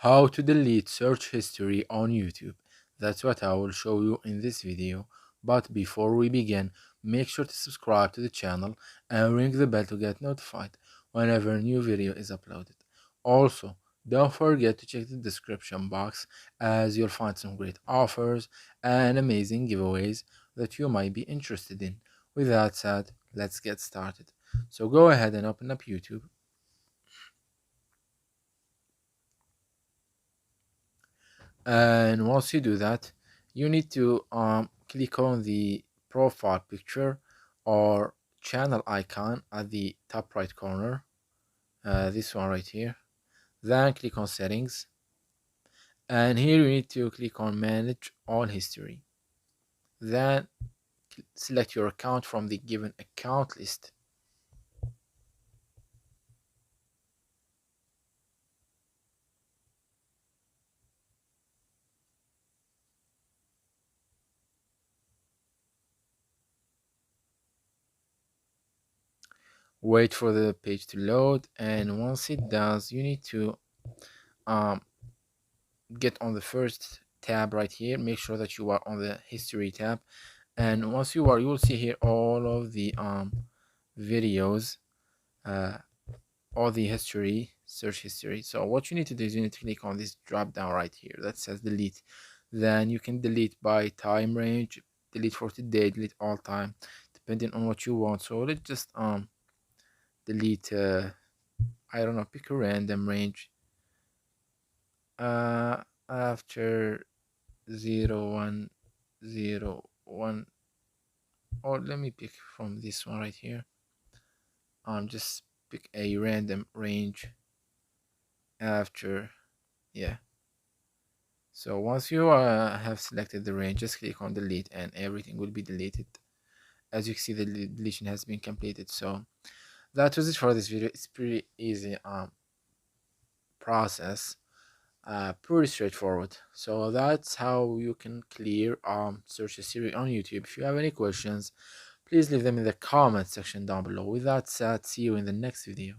How to delete search history on YouTube. That's what I will show you in this video. But before we begin, make sure to subscribe to the channel and ring the bell to get notified whenever a new video is uploaded. Also, don't forget to check the description box as you'll find some great offers and amazing giveaways that you might be interested in. With that said, let's get started. So go ahead and open up YouTube. And once you do that, you need to click on the profile picture or channel icon at the top right corner, this one right here. Then click on settings, and here you need to click on manage all history. Then select your account from the given account list. Wait for the page to load, and once it does, you need to um, get on the first tab right here. Make sure that you are on the history tab, and once you are, you will see here all of the videos, uh all the history, search history. So what you need to do is you need to click on this drop down right here that says delete. Then you can delete by time range, delete for today, delete all time, depending on what you want. So let's just delete I don't know, pick a random range after 0101, or let me pick from this one right here. Just pick a random range after, yeah. So once you have selected the range, just click on delete and everything will be deleted. As you can see, the deletion has been completed. So that was it for this video. It's pretty easy process, pretty straightforward. So that's how you can clear search history on YouTube. If you have any questions, please leave them in the comment section down below. With that said, see you in the next video.